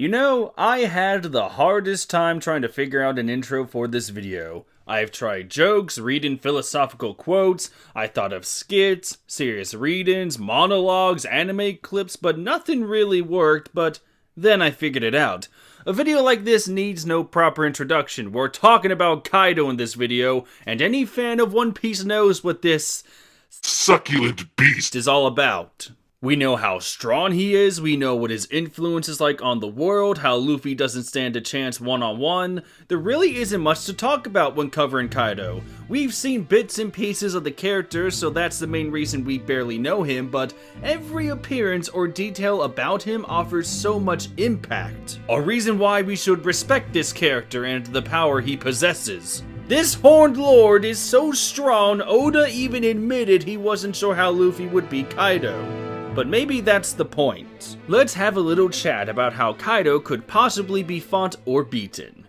You know, I had the hardest time trying to figure out an intro for this video. I've tried jokes, reading philosophical quotes, I thought of skits, serious read-ins, monologues, anime clips, but nothing really worked, but then I figured it out. A video like this needs no proper introduction. We're talking about Kaido in this video, and any fan of One Piece knows what this succulent beast is all about. We know how strong he is, we know what his influence is like on the world, how Luffy doesn't stand a chance one-on-one. There really isn't much to talk about when covering Kaido. We've seen bits and pieces of the character, so that's the main reason we barely know him, but every appearance or detail about him offers so much impact. A reason why we should respect this character and the power he possesses. This Horned Lord is so strong, Oda even admitted he wasn't sure how Luffy would beat Kaido. But maybe that's the point. Let's have a little chat about how Kaido could possibly be fought or beaten.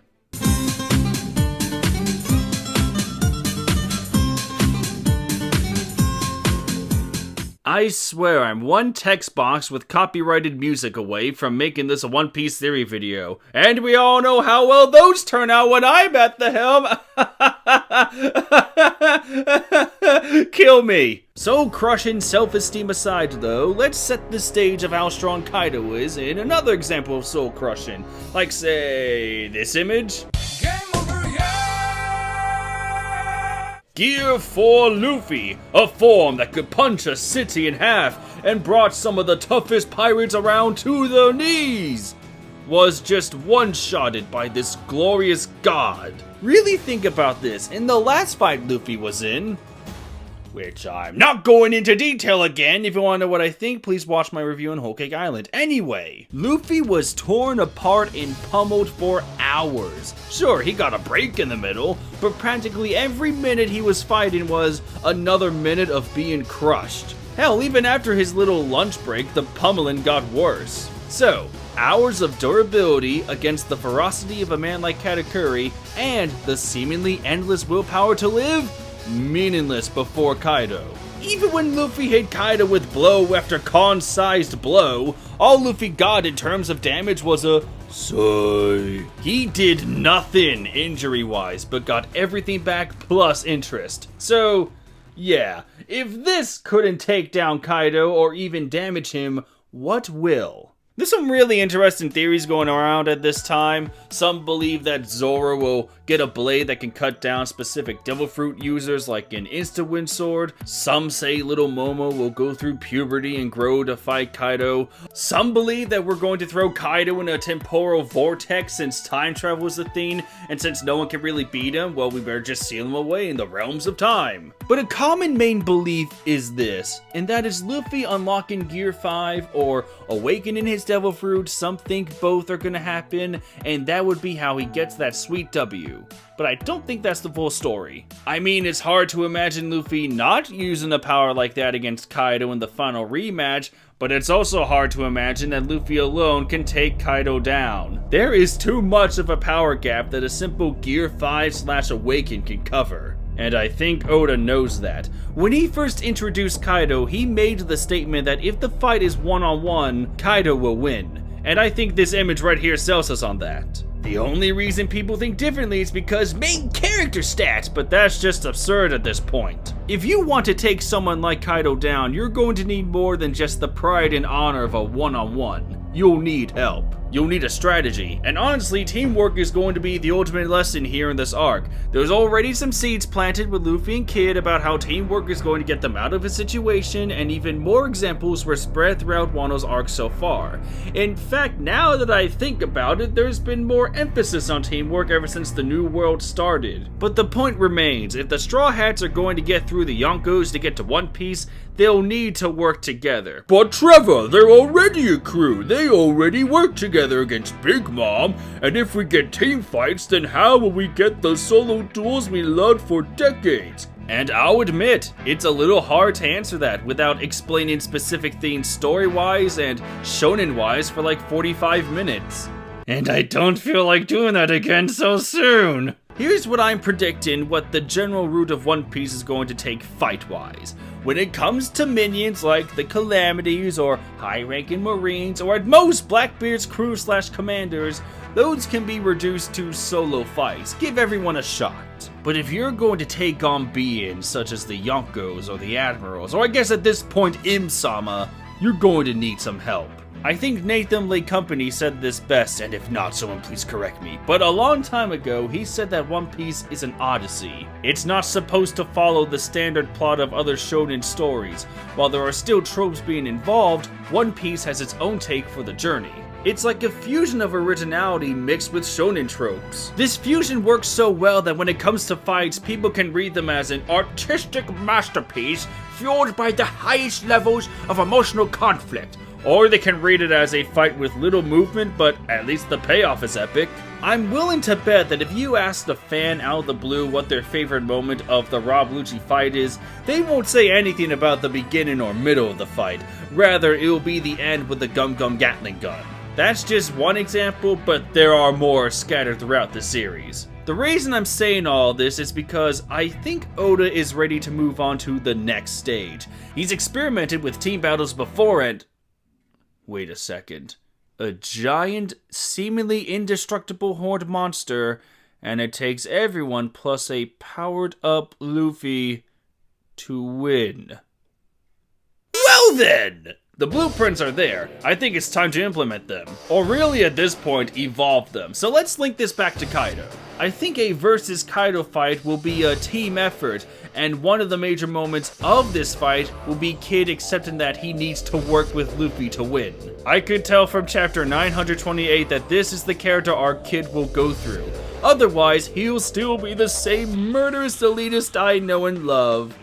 I swear I'm one text box with copyrighted music away from making this a One Piece theory video. And we all know how well those turn out when I'm at the helm. Kill me. So crushing self-esteem aside though, let's set the stage of how strong Kaido is in another example of soul crushing. Like say, this image? Gear 4 Luffy, a form that could punch a city in half and brought some of the toughest pirates around to their knees, was just one-shotted by this glorious god. Really think about this, in the last fight Luffy was in, which I'm not going into detail again. If you want to know what I think, please watch my review on Whole Cake Island. Anyway, Luffy was torn apart and pummeled for hours. Sure, he got a break in the middle, but practically every minute he was fighting was another minute of being crushed. Hell, even after his little lunch break, the pummeling got worse. So, hours of durability against the ferocity of a man like Katakuri and the seemingly endless willpower to live? Meaningless before Kaido. Even when Luffy hit Kaido with blow after Kon-sized blow, all Luffy got in terms of damage was a sigh. He did nothing injury-wise, but got everything back plus interest. So, yeah, if this couldn't take down Kaido or even damage him, what will? There's some really interesting theories going around at this time. Some believe that Zoro will get a blade that can cut down specific devil fruit users like an insta-wind sword. Some say little Momo will go through puberty and grow to fight Kaido. Some believe that we're going to throw Kaido in a temporal vortex since time travel is a thing, and since no one can really beat him, well, we better just seal him away in the realms of time. But a common main belief is this, and that is Luffy unlocking Gear 5 or awakening his devil fruit. Some think both are gonna happen, and that would be how he gets that sweet W. But I don't think that's the full story. I mean, it's hard to imagine Luffy not using a power like that against Kaido in the final rematch, but it's also hard to imagine that Luffy alone can take Kaido down. There is too much of a power gap that a simple Gear 5/Awaken can cover. And I think Oda knows that. When he first introduced Kaido, he made the statement that if the fight is one-on-one, Kaido will win. And I think this image right here sells us on that. The only reason people think differently is because main character stats, but that's just absurd at this point. If you want to take someone like Kaido down, you're going to need more than just the pride and honor of a one-on-one. You'll need help. You'll need a strategy, and honestly, teamwork is going to be the ultimate lesson here in this arc. There's already some seeds planted with Luffy and Kid about how teamwork is going to get them out of a situation, and even more examples were spread throughout Wano's arc so far. In fact, now that I think about it, there's been more emphasis on teamwork ever since the New World started. But the point remains, if the Straw Hats are going to get through the Yonkos to get to One Piece, they'll need to work together. But Trevor, they're already a crew. They already work together against Big Mom. And if we get team fights, then how will we get the solo duels we loved for decades? And I'll admit, it's a little hard to answer that without explaining specific things story-wise and shonen-wise for like 45 minutes. And I don't feel like doing that again so soon. Here's what I'm predicting what the general route of One Piece is going to take fight-wise. When it comes to minions like the Calamities or high-ranking Marines or at most Blackbeard's crew/commanders, those can be reduced to solo fights. Give everyone a shot. But if you're going to take on beings such as the Yonkos or the Admirals, or I guess at this point Im-sama, you're going to need some help. I think Nathan Lee Company said this best, and if not, someone please correct me. But a long time ago, he said that One Piece is an odyssey. It's not supposed to follow the standard plot of other shonen stories. While there are still tropes being involved, One Piece has its own take for the journey. It's like a fusion of originality mixed with shonen tropes. This fusion works so well that when it comes to fights, people can read them as an artistic masterpiece fueled by the highest levels of emotional conflict. Or they can read it as a fight with little movement, but at least the payoff is epic. I'm willing to bet that if you ask the fan out of the blue what their favorite moment of the Rob Lucci fight is, they won't say anything about the beginning or middle of the fight. Rather, it will be the end with the Gum Gum Gatling gun. That's just one example, but there are more scattered throughout the series. The reason I'm saying all this is because I think Oda is ready to move on to the next stage. He's experimented with team battles before and... Wait a second. A giant, seemingly indestructible horned monster, and it takes everyone plus a powered-up Luffy to win. Well then! The blueprints are there. I think it's time to implement them. Or really at this point, evolve them. So let's link this back to Kaido. I think a versus Kaido fight will be a team effort, and one of the major moments of this fight will be Kid accepting that he needs to work with Luffy to win. I could tell from chapter 928 that this is the character arc Kid will go through. Otherwise, he'll still be the same murderous elitist I know and love,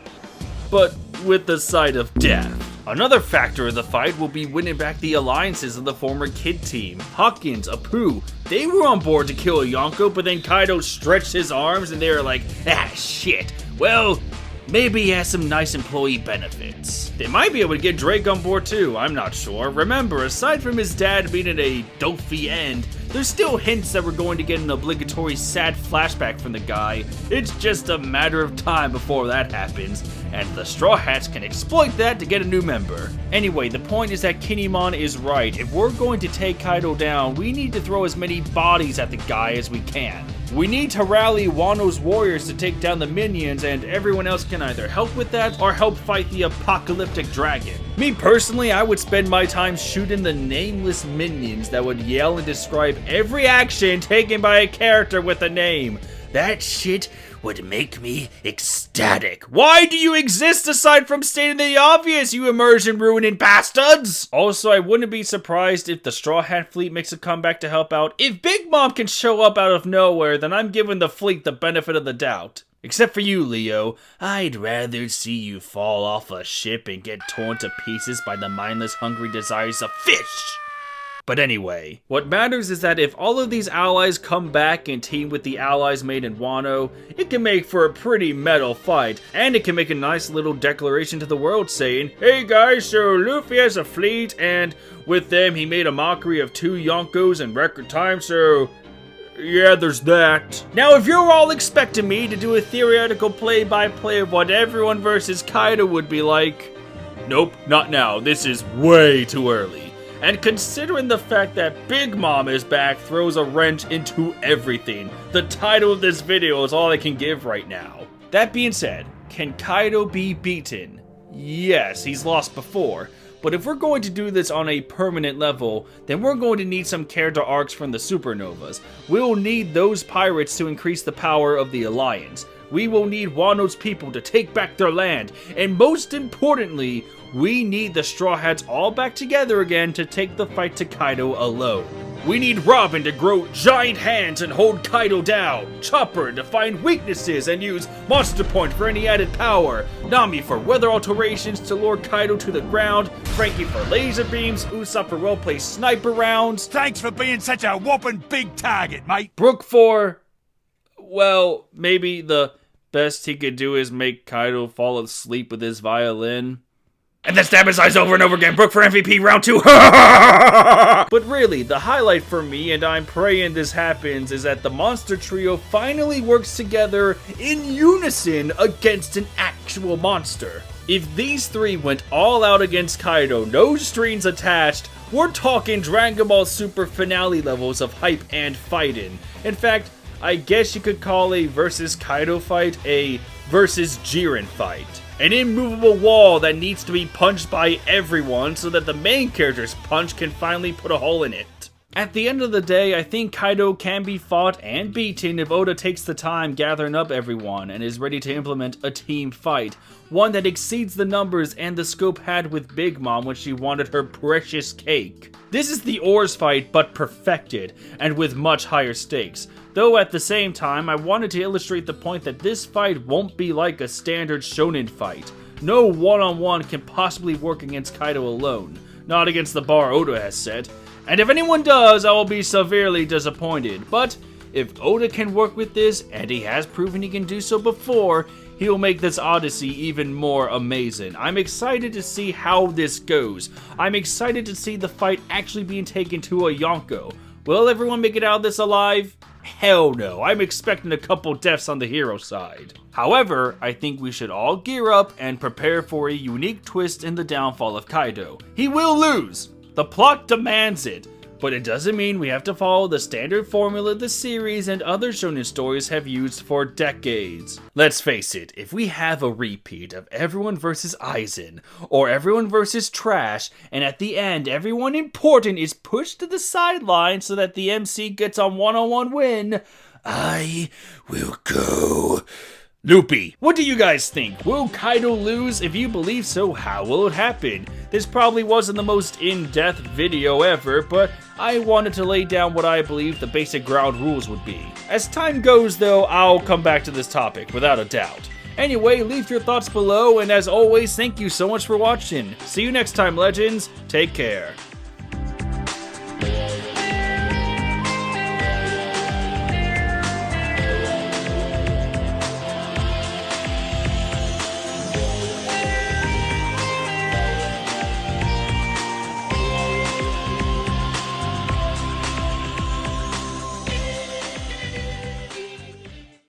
but with the side of death. Another factor of the fight will be winning back the alliances of the former Kid team. Hawkins, Apu, they were on board to kill a Yonko, but then Kaido stretched his arms and they were like, ah shit, well, maybe he has some nice employee benefits. They might be able to get Drake on board too, I'm not sure. Remember, aside from his dad being at a dopey end, there's still hints that we're going to get an obligatory sad flashback from the guy. It's just a matter of time before that happens, and the Straw Hats can exploit that to get a new member. Anyway, the point is that Kinemon is right. If we're going to take Kaido down, we need to throw as many bodies at the guy as we can. We need to rally Wano's warriors to take down the minions, and everyone else can either help with that or help fight the apocalyptic dragon. Me personally, I would spend my time shooting the nameless minions that would yell and describe every action taken by a character with a name. That shit would make me ecstatic. Why do you exist aside from stating the obvious, you immersion ruining bastards? Also, I wouldn't be surprised if the Straw Hat fleet makes a comeback to help out. If Big Mom can show up out of nowhere, then I'm giving the fleet the benefit of the doubt. Except for you, Leo. I'd rather see you fall off a ship and get torn to pieces by the mindless, hungry desires of fish. But anyway, what matters is that if all of these allies come back and team with the allies made in Wano, it can make for a pretty metal fight, and it can make a nice little declaration to the world saying, hey guys, so Luffy has a fleet, and with them he made a mockery of 2 Yonkos in record time, so yeah, there's that. Now, if you're all expecting me to do a theoretical play-by-play of what everyone versus Kaido would be like, nope, not now. This is way too early. And considering the fact that Big Mom is back throws a wrench into everything. The title of this video is all I can give right now. That being said, can Kaido be beaten? Yes, he's lost before. But if we're going to do this on a permanent level, then we're going to need some character arcs from the supernovas. We'll need those pirates to increase the power of the Alliance. We will need Wano's people to take back their land, and most importantly, we need the Straw Hats all back together again to take the fight to Kaido alone. We need Robin to grow giant hands and hold Kaido down, Chopper to find weaknesses and use Monster Point for any added power, Nami for weather alterations to lure Kaido to the ground, Frankie for laser beams, Usopp for well-placed sniper rounds. Thanks for being such a whopping big target, mate. Brook for, well, maybe the best he could do is make Kaido fall asleep with his violin. And then stab his eyes over and over again. Brook for MVP round 2. But really, the highlight for me, and I'm praying this happens, is that the monster trio finally works together in unison against an actual monster. If these three went all out against Kaido, no strings attached, we're talking Dragon Ball Super finale levels of hype and fighting. In fact, I guess you could call a versus Kaido fight a versus Jiren fight. An immovable wall that needs to be punched by everyone so that the main character's punch can finally put a hole in it. At the end of the day, I think Kaido can be fought and beaten if Oda takes the time gathering up everyone and is ready to implement a team fight. One that exceeds the numbers and the scope had with Big Mom when she wanted her precious cake. This is the Oars fight, but perfected, and with much higher stakes. Though at the same time, I wanted to illustrate the point that this fight won't be like a standard shonen fight. No one-on-one can possibly work against Kaido alone. Not against the bar Oda has set. And if anyone does, I will be severely disappointed. But if Oda can work with this, and he has proven he can do so before, he will make this Odyssey even more amazing. I'm excited to see how this goes. I'm excited to see the fight actually being taken to a Yonko. Will everyone make it out of this alive? Hell no, I'm expecting a couple deaths on the hero side. However, I think we should all gear up and prepare for a unique twist in the downfall of Kaido. He will lose! The plot demands it, but it doesn't mean we have to follow the standard formula the series and other shonen stories have used for decades. Let's face it, if we have a repeat of everyone versus Aizen, or everyone versus Trash, and at the end everyone important is pushed to the sideline so that the MC gets a one-on-one win, I will go loopy. What do you guys think? Will Kaido lose? If you believe so, how will it happen? This probably wasn't the most in-depth video ever, but I wanted to lay down what I believe the basic ground rules would be. As time goes though, I'll come back to this topic, without a doubt. Anyway, leave your thoughts below, and as always, thank you so much for watching. See you next time, legends. Take care.